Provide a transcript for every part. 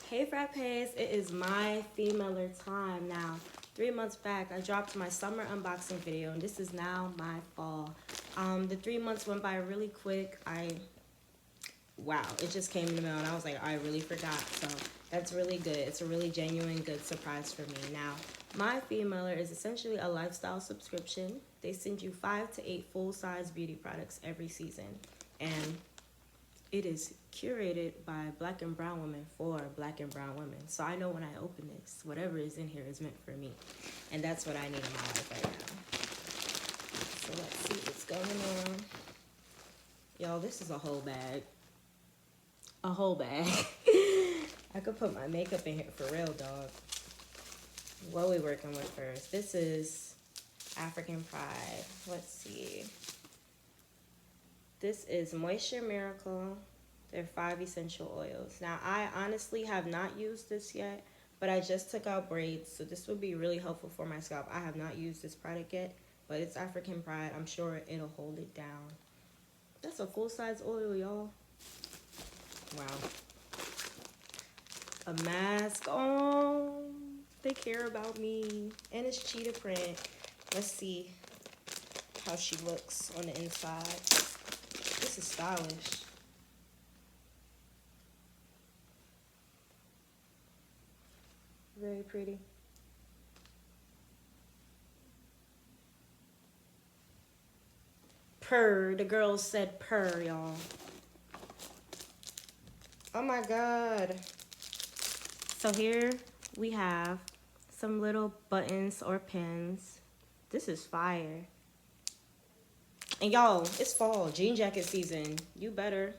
Hey frappes, it is my femaler time now. 3 months back, I dropped my summer unboxing video, and this is now my fall. The 3 months went by really quick. Wow, it just came in the mail, and I was like, I really forgot. So that's really good. It's a really genuine, good surprise for me. Now, my femaler is essentially a lifestyle subscription. They send you 5 to 8 full-size beauty products every season, and it is curated by Black and brown women for Black and brown women. So I know when I open this, whatever is in here is meant for me. And that's what I need in my life right now. So let's see what's going on. Y'all, this is a whole bag. A whole bag. I could put my makeup in here for real, dog. What are we working with first? This is African Pride. Let's see. This is Moisture Miracle. They're 5 essential oils. Now, I honestly have not used this yet, but I just took out braids, so this would be really helpful for my scalp. I have not used this product yet, but it's African Pride. I'm sure it'll hold it down. That's a full-size oil, y'all. Wow. A mask. Oh, they care about me. And it's cheetah print. Let's see how she looks on the inside. This is stylish. Very pretty. Purr. The girls said purr, y'all. Oh my God. So here we have some little buttons or pins. This is fire. And y'all, it's fall, jean jacket season. You better.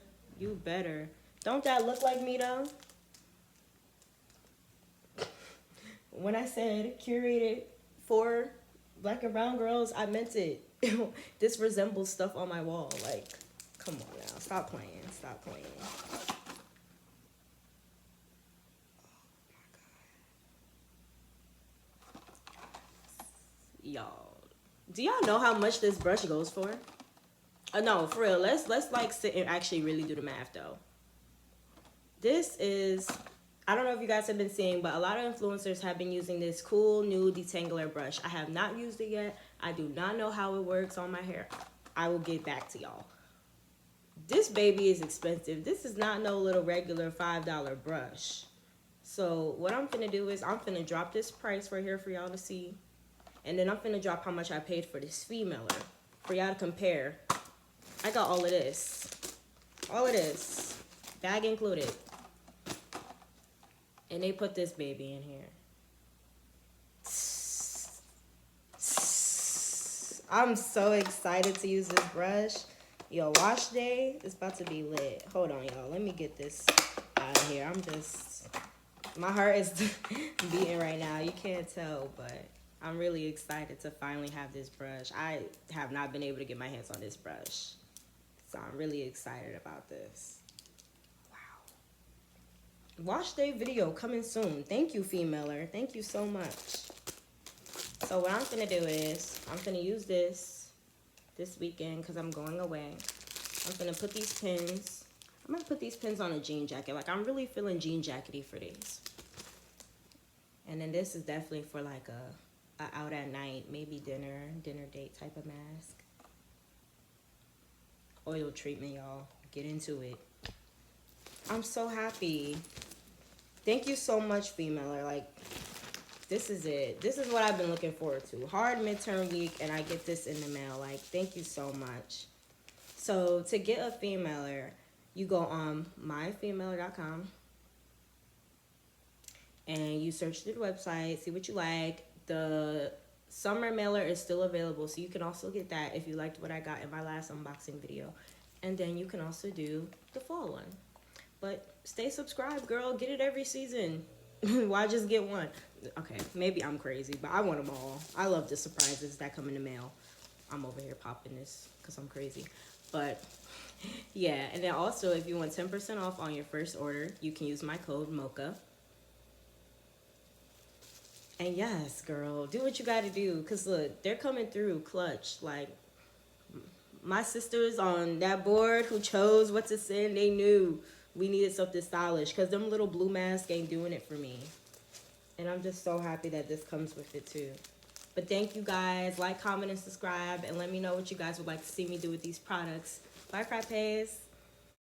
Don't that look like me though? When I said curated for Black and brown girls, I meant it. This resembles stuff on my wall. Like, come on now, stop playing. Y'all, do y'all know how much this brush goes for? No, for real. Let's like sit and actually really do the math though. This is, I don't know if you guys have been seeing, but a lot of influencers have been using this cool new detangler brush. I have not used it yet. I do not know how it works on my hair. I will get back to y'all. This baby is expensive. This is not no little regular $5 brush. So what I'm finna do is I'm finna drop this price right here for y'all to see. And then I'm finna drop how much I paid for this femaler for y'all to compare. I got all of this. Bag included. And they put this baby in here. I'm so excited to use this brush. Yo, wash day is about to be lit. Hold on, y'all. Let me get this out of here. My heart is beating right now. You can't tell, but I'm really excited to finally have this brush. I have not been able to get my hands on this brush. So I'm really excited about this. Wash day video coming soon. Thank you, femaler. Thank you so much. So what I'm gonna do is I'm gonna use this weekend because I'm going away. I'm gonna put these pins. I'm gonna put these pins on a jean jacket. Like, I'm really feeling jean jackety for these. And then this is definitely for like a out at night, maybe dinner date type of mask. Oil treatment, y'all. Get into it. I'm so happy. Thank you so much, femaler. Like, this is it. This is what I've been looking forward to. Hard midterm week, and I get this in the mail. Like, thank you so much. So to get a femaler, you go on myfemaler.com and you search through the website, see what you like. The summer mailer is still available, so you can also get that if you liked what I got in my last unboxing video. And then you can also do the fall one. But stay subscribed, girl. Get it every season. Why just get one? Okay, maybe I'm crazy, but I want them all. I love the surprises that come in the mail. I'm over here popping this because I'm crazy. But yeah, and then also if you want 10% off on your first order, you can use my code Mocha. And yes, girl, do what you got to do. Because look, they're coming through clutch. Like, my sisters on that board who chose what to send, they knew we needed something stylish because them little blue masks ain't doing it for me. And I'm just so happy that this comes with it too. But thank you guys. Like, comment, and subscribe. And let me know what you guys would like to see me do with these products. Bye, frappes.